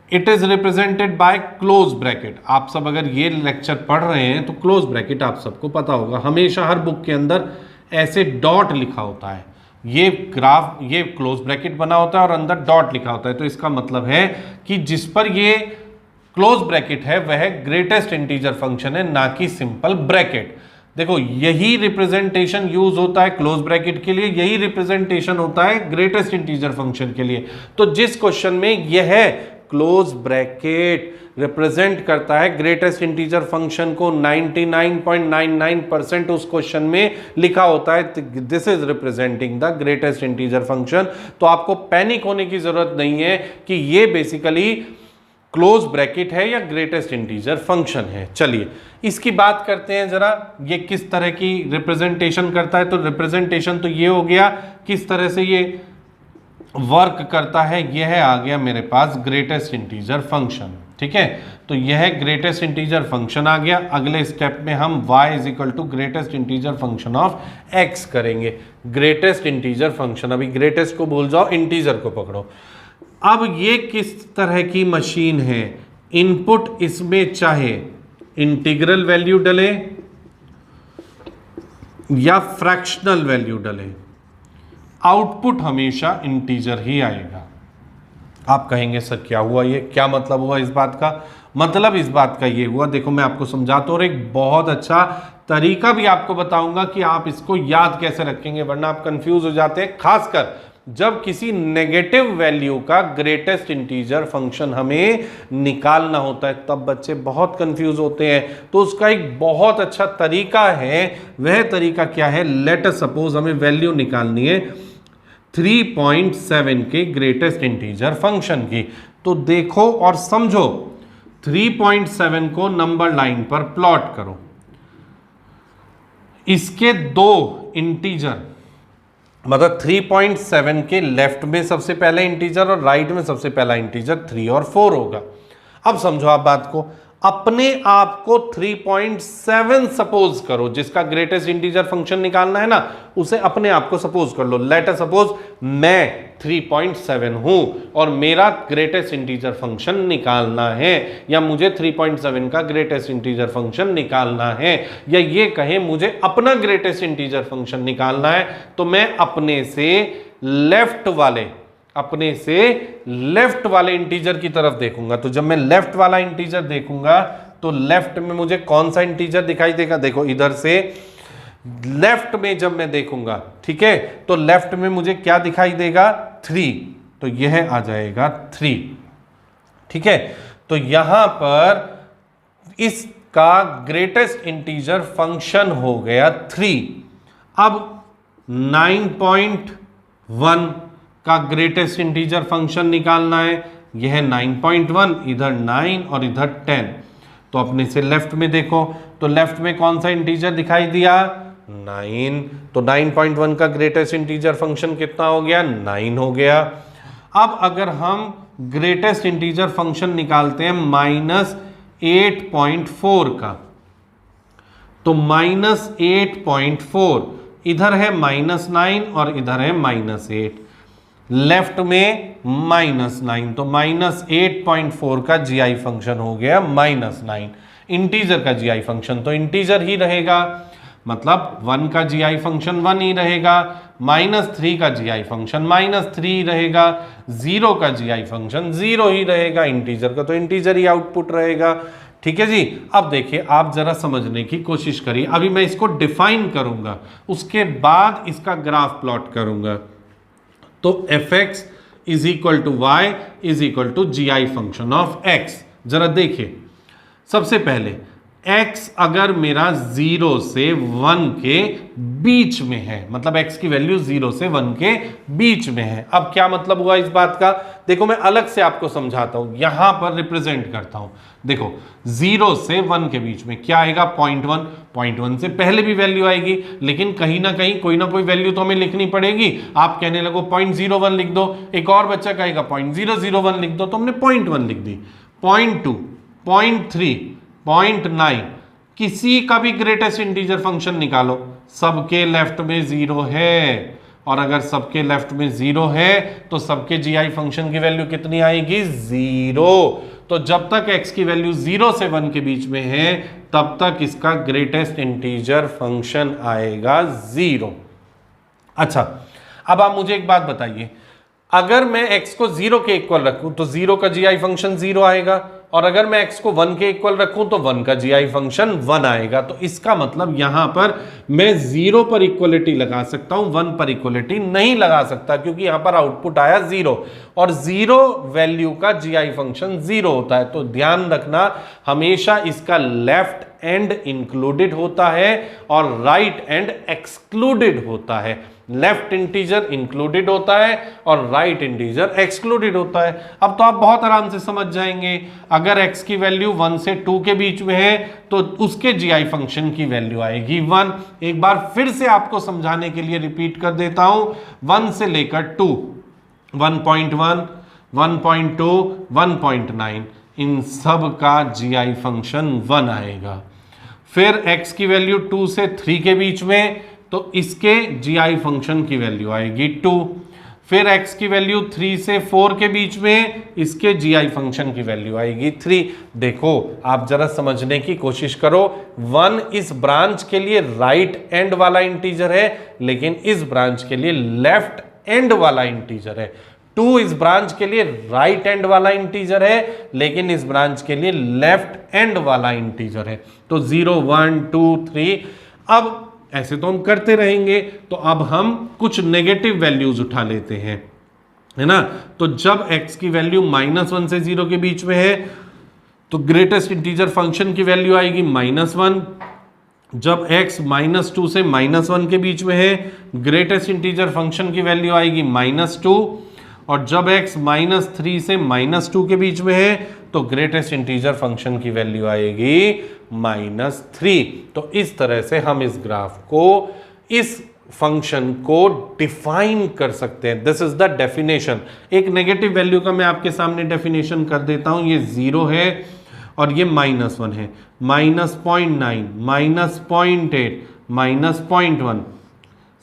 it is represented by close bracket. आप सब अगर ये लेक्चर पढ़ रहे हैं तो क्लोज ब्रैकेट आप सबको पता होगा। हमेशा हर बुक के अंदर ऐसे डॉट लिखा होता है। ये ग्राफ, ये क्लोज ब्रैकेट बना होता है और अंदर डॉट लिखा होता है। तो इसका मतलब है कि जिस पर ये क्लोज ब्रैकेट है वह ग्रेटेस्ट इंटीजर फंक्शन है, ना कि सिंपल ब्रैकेट। देखो, यही रिप्रेजेंटेशन यूज होता है क्लोज ब्रैकेट के लिए, यही रिप्रेजेंटेशन होता है ग्रेटेस्ट इंटीजर फंक्शन के लिए। तो जिस क्वेश्चन में यह है क्लोज ब्रैकेट रिप्रेजेंट करता है ग्रेटेस्ट इंटीजर फंक्शन को, 99.99% उस क्वेश्चन में लिखा होता है this is representing the greatest integer function. तो आपको पैनिक होने की जरूरत नहीं है कि ये बेसिकली क्लोज ब्रैकेट है या ग्रेटेस्ट इंटीजर फंक्शन है। चलिए इसकी बात करते हैं जरा, ये किस तरह की रिप्रेजेंटेशन करता है। तो रिप्रेजेंटेशन तो ये हो गया, किस तरह से ये वर्क करता है, यह आ गया मेरे पास ग्रेटेस्ट इंटीजर फंक्शन। ठीक है, तो यह ग्रेटेस्ट इंटीजर फंक्शन आ गया। अगले स्टेप में हम y is equal to greatest integer function of x करेंगे। ग्रेटेस्ट इंटीजर फंक्शन, अभी ग्रेटेस्ट को भूल जाओ, इंटीजर को पकड़ो। अब ये किस तरह की मशीन है, इनपुट इसमें चाहे इंटीग्रल वैल्यू डले या फ्रैक्शनल वैल्यू डले, आउटपुट हमेशा इंटीजर ही आएगा। आप कहेंगे सर क्या हुआ, ये क्या मतलब हुआ इस बात का? मतलब इस बात का ये हुआ, देखो मैं आपको समझाता हूँ और एक बहुत अच्छा तरीका भी आपको बताऊंगा कि आप इसको याद कैसे रखेंगे, वरना आप कंफ्यूज हो जाते हैं। खासकर जब किसी नेगेटिव वैल्यू का ग्रेटेस्ट इंटीजर फंक्शन हमें निकालना होता है तब बच्चे बहुत कंफ्यूज होते हैं। तो उसका एक बहुत अच्छा तरीका है, वह तरीका क्या है, लेट अस सपोज हमें वैल्यू निकालनी है 3.7 के ग्रेटेस्ट इंटीजर फंक्शन की। तो देखो और समझो, 3.7 को नंबर लाइन पर प्लॉट करो। इसके दो इंटीजर, मतलब 3.7 के लेफ्ट में सबसे पहला इंटीजर और राइट में सबसे पहला इंटीजर 3 और 4 होगा। अब समझो आप बात को, अपने आप को 3.7 सपोज करो, जिसका ग्रेटेस्ट इंटीजर फंक्शन निकालना है ना, उसे अपने आप को सपोज कर लो। लेट अस सपोज मैं 3.7 हूं और मेरा ग्रेटेस्ट इंटीजर फंक्शन निकालना है, या मुझे 3.7 का ग्रेटेस्ट इंटीजर फंक्शन निकालना है, या ये कहें मुझे अपना ग्रेटेस्ट इंटीजर फंक्शन निकालना है, तो मैं अपने से लेफ्ट वाले इंटीजर की तरफ देखूंगा। तो जब मैं लेफ्ट वाला इंटीजर देखूंगा तो लेफ्ट में मुझे कौन सा इंटीजर दिखाई देगा? देखो इधर से लेफ्ट में जब मैं देखूंगा, ठीक है, तो लेफ्ट में मुझे क्या दिखाई देगा? 3, तो यह आ जाएगा 3, ठीक है। तो यहां पर इसका ग्रेटेस्ट इंटीजर फंक्शन हो गया 3। अब 9.1 का ग्रेटेस्ट इंटीजर फंक्शन निकालना है। यह 9.1, इधर 9 और इधर 10। तो अपने से लेफ्ट में देखो, तो लेफ्ट में कौन सा इंटीजर दिखाई दिया? 9। तो 9.1 का ग्रेटेस्ट इंटीजर फंक्शन कितना हो गया? 9 हो गया। अब अगर हम ग्रेटेस्ट इंटीजर फंक्शन निकालते हैं -8.4 का, तो -8.4, इधर है -9 और इधर है -8, लेफ्ट में -9, तो -8.4 का GI फंक्शन हो गया -9। इंटीजर का GI फंक्शन तो इंटीजर ही रहेगा, मतलब 1 का GI फंक्शन 1 ही रहेगा, -3 का GI फंक्शन -3 ही रहेगा, 0 का GI फंक्शन 0 ही रहेगा, इंटीजर का तो इंटीजर ही आउटपुट रहेगा। ठीक है जी। अब देखिए, आप जरा समझने की कोशिश करिए। अभी मैं इसको डिफाइन करूंगा, उसके बाद इसका ग्राफ प्लॉट करूंगा। तो fx is equal to y is equal to GI function of x। जरा देखिए, सबसे पहले x अगर मेरा 0 से 1 के बीच में है, मतलब x की वैल्यू 0 से 1 के बीच में है। अब क्या मतलब हुआ इस बात का? देखो मैं अलग से आपको समझाता हूं, यहां पर रिप्रेजेंट करता हूं। देखो 0 से 1 के बीच में क्या आएगा? 0.1। 0.1 से पहले भी वैल्यू आएगी, लेकिन कहीं ना कहीं कोई ना कोई वैल्यू तो हमें लिखनी पड़ेगी। आप कहने लगो 0.01 लिख दो, एक और बच्चा कहेगा 0.001 लिख दो, तो हमने 0.1 लिख दी। 0.2, 0.3, 0.9, किसी का भी ग्रेटेस्ट इंटीजर फंक्शन निकालो, सबके लेफ्ट में 0 है, और अगर सबके लेफ्ट में 0 है तो सबके GI फंक्शन की वैल्यू कितनी आएगी? 0। तो जब तक x की वैल्यू 0 से 1 के बीच में है, तब तक इसका ग्रेटेस्ट इंटीजर फंक्शन आएगा 0। अच्छा, अब आप मुझे एक बात बताइए, अगर मैं x को 0 के इक्वल रखूं तो 0 का GI फंक्शन 0 आएगा, और अगर मैं x को 1 के इक्वल रखूं तो 1 का GI फंक्शन 1 आएगा। तो इसका मतलब यहां पर मैं 0 पर इक्वलिटी लगा सकता हूं, 1 पर इक्वलिटी नहीं लगा सकता, क्योंकि यहां पर आउटपुट आया 0, और 0 वैल्यू का GI फंक्शन 0 होता है। तो ध्यान रखना, हमेशा इसका लेफ्ट एंड इंक्लूडेड होता है और राइट एंड एक्सक्लूडेड होता है। लेफ्ट इंटीजर इंक्लूडेड होता है और राइट इंटीजर एक्सक्लूडेड होता है। अब तो आप बहुत आराम से समझ जाएंगे, अगर x की वैल्यू 1 से 2 के बीच में है तो उसके GI फंक्शन की वैल्यू आएगी 1। एक बार फिर से आपको समझाने के लिए रिपीट कर देता हूं, 1 से लेकर 2, 1.1, 1.2, 1.9, इन सब का GI फंक्शन 1 आएगा। फिर x की वैल्यू 2 से 3 के बीच में, तो इसके GI फंक्शन की वैल्यू आएगी 2। फिर x की वैल्यू 3 से 4 के बीच में, इसके GI फंक्शन की वैल्यू आएगी 3। देखो आप जरा समझने की कोशिश करो, 1 इस ब्रांच के लिए राइट एंड वाला इंटीजर है, लेकिन इस ब्रांच के लिए लेफ्ट एंड वाला इंटीजर है। 2 इस ब्रांच के लिए राइट एंड वाला इंटीजर है, लेकिन इस ब्रांच के लिए लेफ्ट एंड वाला इंटीजर है। तो 0, 1, 2, 3। अब ऐसे तो हम करते रहेंगे, तो अब हम कुछ नेगेटिव वैल्यूज उठा लेते हैं, है ना। तो जब x की वैल्यू -1 से 0 के बीच में है तो ग्रेटेस्ट इंटीजर फंक्शन की वैल्यू आएगी -1। जब x -2 से -1 के बीच में है, ग्रेटेस्ट इंटीजर फंक्शन की वैल्यू आएगी -2। और जब x -3 से -2 के बीच में है तो ग्रेटेस्ट इंटीजर फंक्शन की वैल्यू आएगी -3। तो इस तरह से हम इस ग्राफ को, इस फंक्शन को डिफाइन कर सकते हैं। This is the definition. एक नेगेटिव वैल्यू का मैं आपके सामने डेफिनेशन कर देता हूं। ये 0 है और ये -1 है, -0.9, -0.8, -0.1,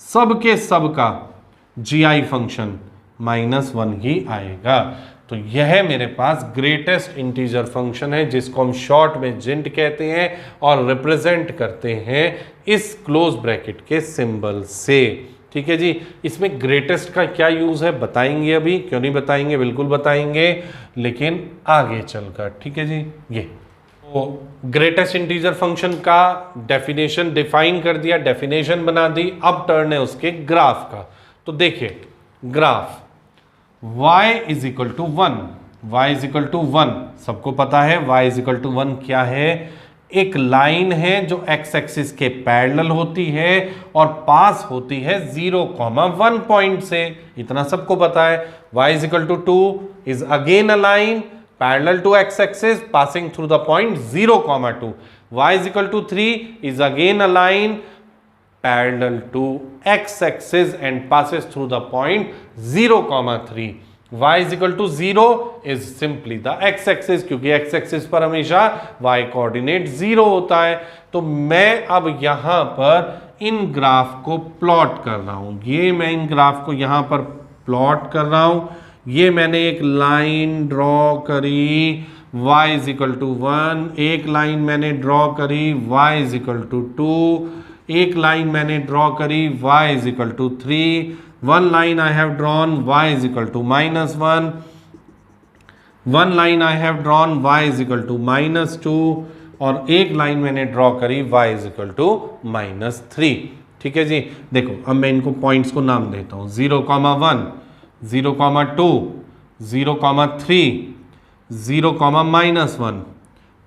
सब के सब का GI फंक्शन -1 ही आएगा। तो यह मेरे पास ग्रेटेस्ट इंटीजर फंक्शन है जिसको हम शॉर्ट में जिंट कहते हैं और रिप्रेजेंट करते हैं इस क्लोज ब्रैकेट के सिंबल से। ठीक है जी, इसमें ग्रेटेस्ट का क्या यूज है बताएंगे, अभी क्यों नहीं बताएंगे, बिल्कुल बताएंगे, लेकिन आगे चलकर। ठीक है जी, ये तो ग्रेटेस्ट इंटीजर फंक्शन का डेफिनेशन डिफाइन कर दिया, डेफिनेशन बना दी। अब टर्न है उसके ग्राफ का। तो देखिए graph y is equal to 1, y is equal to 1 सबको पता है। y इज इक्वल टू 1 क्या है? एक लाइन है जो x एक्सिस के पैरेलल होती है और पास होती है 0,1 पॉइंट से, इतना सबको पता है। y is equal to 2 is again a line parallel to x axis passing through the point 0,2। y is equal to 3 is again a line parallel to x axis and passes through the point 0,3। y is equal to 0 is simply the x axis, क्योंकि x axis पर हमेशा y कोऑर्डिनेट 0 होता है। तो मैं अब यहां पर इन ग्राफ को प्लॉट कर रहा हूं, ये मैं इन ग्राफ को यहां पर प्लॉट कर रहा हूं। ये मैंने एक लाइन ड्रॉ करी, y इज इक्वल टू 1, एक लाइन मैंने ड्रॉ करी, y इज इक्वल टू 2, एक लाइन मैंने ड्रॉ करी, y is equal to 3, one line I have drawn, y is equal to -1, one line I have drawn, y is equal to -2, और एक लाइन मैंने ड्रॉ करी, y इज इक्वल टू -3। ठीक है जी, देखो अब मैं इनको पॉइंट्स को नाम देता हूँ, 0,1, 0,2, 0,3, 0,-1,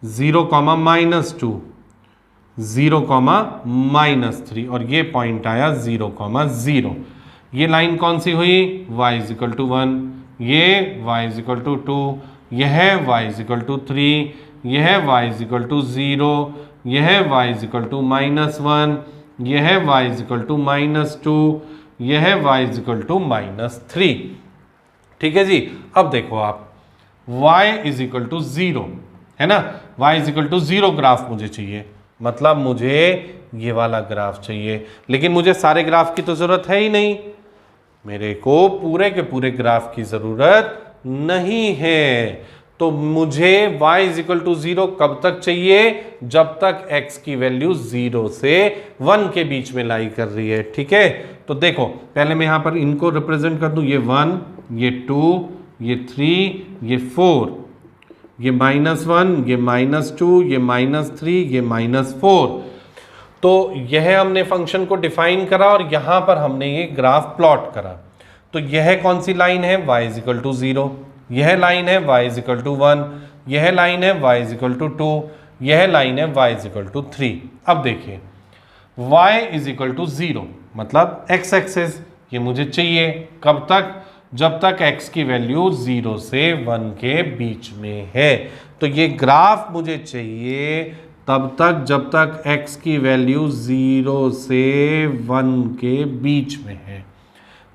0,-2, 0,-3, और ये पॉइंट आया 0,0। ये लाइन कौन सी हुई? y इज इक्वल टू 1, ये y इज इक्वल टू 2, यह y इज इक्वल टू 3, यह y इज इक्वल टू 0, यह y इज इक्वल टू -1, यह y इज इक्वल टू -2, यह y इज इक्वल टू -3। ठीक है जी, अब देखो आप y इज इक्वल टू 0 है ना, y is equal to 0 graph मुझे चाहिए, मतलब मुझे ये वाला ग्राफ चाहिए, लेकिन मुझे सारे ग्राफ की तो जरूरत है ही नहीं, मेरे को पूरे के पूरे ग्राफ की जरूरत नहीं है। तो मुझे y इज इक्वल टू 0 कब तक चाहिए? जब तक x की वैल्यू 0 से 1 के बीच में लाई कर रही है। ठीक है, तो देखो पहले मैं यहां पर इनको रिप्रेजेंट कर दूं, ये 1, ये 2, ये 3, ये 4, ये -1, ये -2, ये -3, ये -4। तो यह हमने फंक्शन को डिफाइन करा और यहां पर हमने ये ग्राफ प्लॉट करा। तो यह कौन सी लाइन है? y इज इक्वल टू 0, यह लाइन है y इज इक्वल टू 1, यह लाइन है y इज इक्वल टू 2, यह लाइन है y इज इक्वल टू 3। अब देखिए y इज इक्वल टू 0 मतलब x एक्सिस, ये मुझे चाहिए कब तक? जब तक x की वैल्यू 0 से 1 के बीच में है। तो ये ग्राफ मुझे चाहिए तब तक जब तक x की वैल्यू 0 से 1 के बीच में है।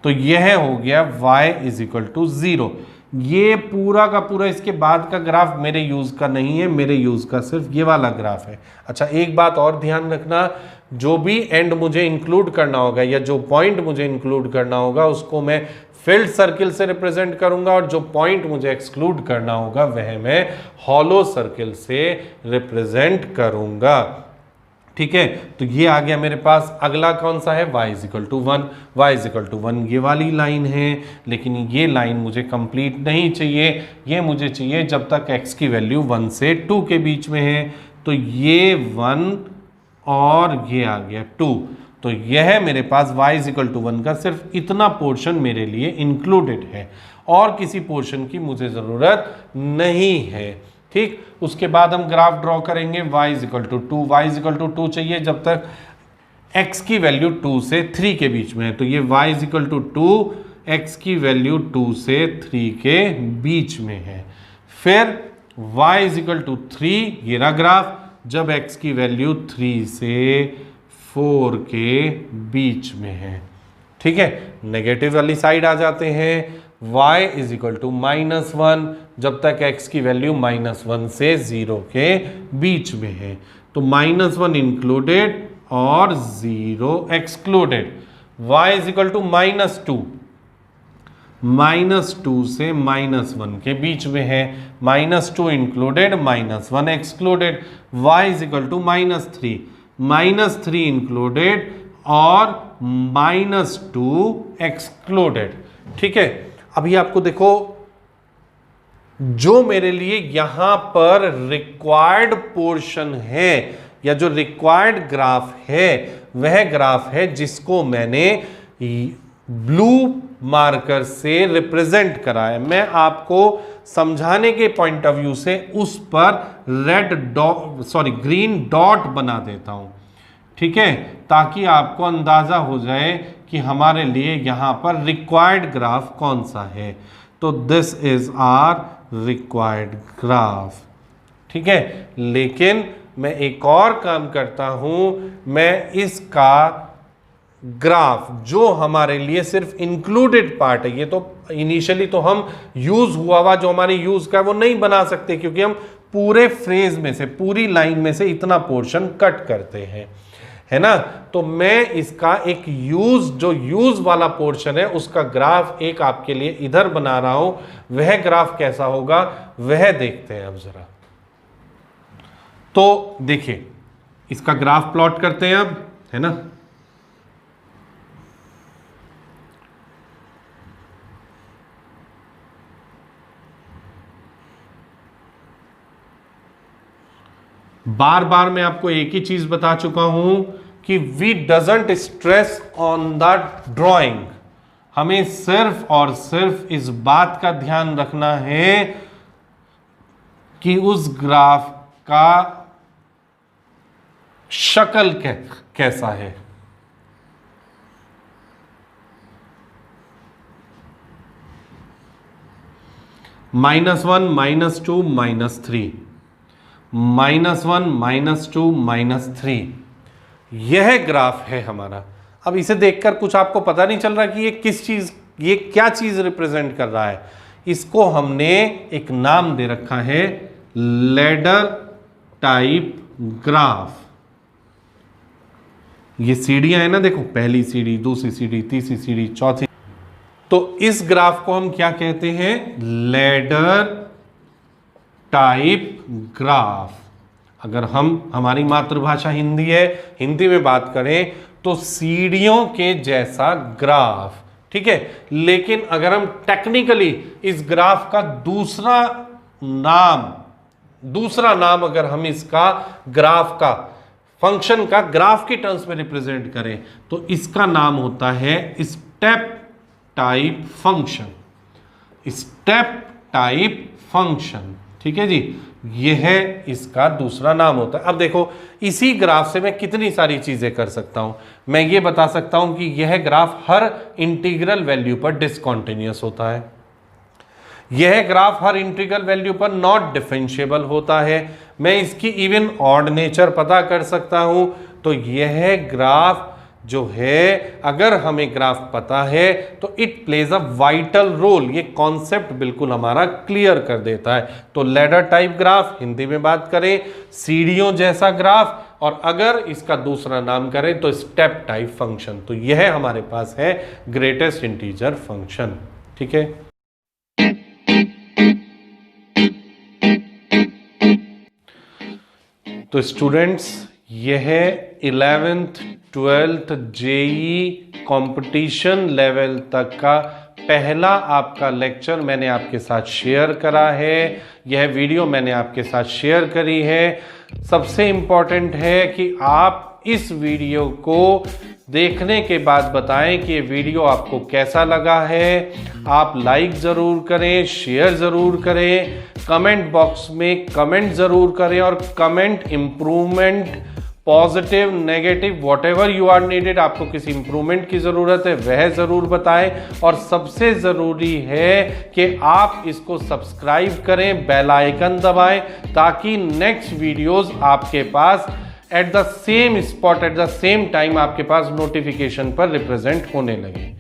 तो यह हो गया y इज इक्वल टू 0। ये पूरा का पूरा इसके बाद का ग्राफ मेरे यूज का नहीं है, मेरे यूज का सिर्फ ये वाला ग्राफ है। अच्छा एक बात और ध्यान रखना, जो भी एंड मुझे इंक्लूड करना होगा या जो पॉइंट मुझे इंक्लूड करना होगा उसको मैं फिल्ड सर्किल से रिप्रेजेंट करूंगा, और जो पॉइंट मुझे एक्सक्लूड करना होगा वह मैं हॉलो सर्किल से रिप्रेजेंट करूंगा। ठीक है, तो ये आ गया मेरे पास। अगला कौन सा है? y is equal to 1, y is equal to 1 ये वाली लाइन है, लेकिन ये लाइन मुझे कंप्लीट नहीं चाहिए, ये मुझे चाहिए जब तक x की वैल्यू 1 से 2 के बीच में है। तो ये 1 और ये आ गया 2, तो यह मेरे पास y इज इक्वल टू 1 का सिर्फ इतना पोर्शन मेरे लिए इंक्लूडेड है, और किसी पोर्शन की मुझे ज़रूरत नहीं है। ठीक, उसके बाद हम ग्राफ ड्रॉ करेंगे y is equal to 2, y is equal to 2 चाहिए जब तक x की वैल्यू 2 से 3 के बीच में है। तो ये y is equal to 2, x की वैल्यू 2 से 3 के बीच में है। फिर y इज इक्वल टू 3, ये रहा ग्राफ जब x की वैल्यू 3 से 4 के बीच में है। ठीक है, नेगेटिव वाली साइड आ जाते हैं, y इज इक्वल टू -1 जब तक x की वैल्यू -1 से 0 के बीच में है। तो -1 इंक्लूडेड और 0 excluded. y is equal to -2, -2 से -1 के बीच में है। -2 included, -1 excluded. y is equal to -3, -3 included और -2 एक्सक्लूडेड। ठीक है, अभी आपको देखो जो मेरे लिए यहां पर रिक्वायर्ड पोर्शन है या जो रिक्वायर्ड ग्राफ है वह ग्राफ है जिसको मैंने ब्लू मार्कर से रिप्रेजेंट करा है। मैं आपको समझाने के पॉइंट ऑफ व्यू से उस पर ग्रीन डॉट बना देता हूं, ठीक है, ताकि आपको अंदाजा हो जाए कि हमारे लिए यहां पर रिक्वायर्ड ग्राफ कौन सा है। तो this is our required graph. ठीक है, लेकिन मैं एक और काम करता हूं, मैं इसका ग्राफ जो हमारे लिए सिर्फ इंक्लूडेड पार्ट है, ये तो इनिशियली तो हम यूज हुआ जो हमारे यूज का वो नहीं बना सकते क्योंकि हम पूरे फ्रेज में से, पूरी लाइन में से इतना पोर्शन कट करते हैं, है ना। तो मैं इसका एक जो यूज वाला पोर्शन है उसका ग्राफ एक आपके लिए इधर बना रहा हूं। वह ग्राफ कैसा होगा वह देखते हैं अब जरा। तो देखिए इसका ग्राफ प्लॉट करते हैं अब, है ना। बार बार मैं आपको एक ही चीज बता चुका हूं कि we doesn't stress on the drawing. हमें सिर्फ और सिर्फ इस बात का ध्यान रखना है कि उस ग्राफ का शक्ल कैसा है। -1, -2, -3, -1, -2, -3, यह ग्राफ है हमारा। अब इसे देखकर कुछ आपको पता नहीं चल रहा कि ये क्या चीज रिप्रेजेंट कर रहा है। इसको हमने एक नाम दे रखा है लैडर टाइप ग्राफ। ये सीढ़ियां है ना, देखो पहली सीढ़ी, दूसरी सीढ़ी, तीसरी सीढ़ी, चौथी। तो इस ग्राफ को हम क्या कहते हैं? Ladder type graph. अगर हमारी मातृभाषा हिंदी है, हिंदी में बात करें तो सीढ़ियों के जैसा ग्राफ, ठीक है। लेकिन अगर हम टेक्निकली इस ग्राफ का दूसरा नाम अगर हम इसका ग्राफ का फंक्शन का ग्राफ की टर्म्स में रिप्रेजेंट करें तो इसका नाम होता है step type function. Step type function, ठीक है जी, यह इसका दूसरा नाम होता है। अब देखो इसी ग्राफ से मैं कितनी सारी चीजें कर सकता हूं। मैं ये बता सकता हूं कि यह ग्राफ हर इंटीग्रल वैल्यू पर डिसकंटिन्यूअस होता है, यह ग्राफ हर इंटीग्रल वैल्यू पर नॉट डिफरेंशिएबल होता है। मैं इसकी इवन ऑड नेचर पता कर सकता हूं। तो यह ग्राफ जो है, अगर हमें ग्राफ पता है तो it plays a vital role. ये कॉन्सेप्ट बिल्कुल हमारा क्लियर कर देता है। तो लैडर टाइप ग्राफ, हिंदी में बात करें सीढ़ियों जैसा ग्राफ, और अगर इसका दूसरा नाम करें तो स्टेप टाइप फंक्शन। तो यह हमारे पास है ग्रेटेस्ट इंटीजर फंक्शन, ठीक है। तो स्टूडेंट्स, यह 11th 12th JEE competition level तक का पहला आपका लेक्चर मैंने आपके साथ शेयर करा है। यह वीडियो मैंने आपके साथ शेयर करी है। सबसे इंपॉर्टेंट है कि आप इस वीडियो को देखने के बाद बताएं कि ये वीडियो आपको कैसा लगा है। आप लाइक ज़रूर करें, शेयर ज़रूर करें, कमेंट बॉक्स में कमेंट ज़रूर करें, और comment improvement, positive, negative, whatever you are needed, आपको किसी इंप्रूवमेंट की ज़रूरत है वह ज़रूर बताएं। और सबसे ज़रूरी है कि आप इसको सब्सक्राइब करें, बेल आइकन दबाएं, ताकि नेक्स्ट वीडियोस आपके पास at the same spot, at the same time आपके पास नोटिफिकेशन पर रिप्रेजेंट होने लगे।